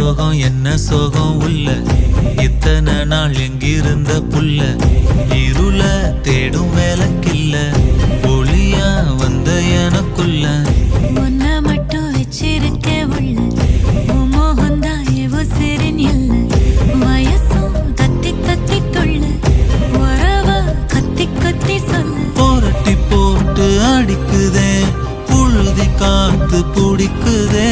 சோகம் என்ன சோகம் உள்ள இத்தனை நாள் எங்கிருந்த புல்ல இருள தேடும் வேலைக்கில்ல ஒளியா வந்த எனக்குள்ள உன்னை மட்டும் வச்சிருக்க உள்ள உன் மோகந்தான் எவோ சிறின் எல்ல வயசும் கத்தி கத்தி தொள்ள உறவ கத்தி கத்தி சொல்ல போரட்டி போட்டு அடிக்குதே புழுதி காத்து பிடிக்குதே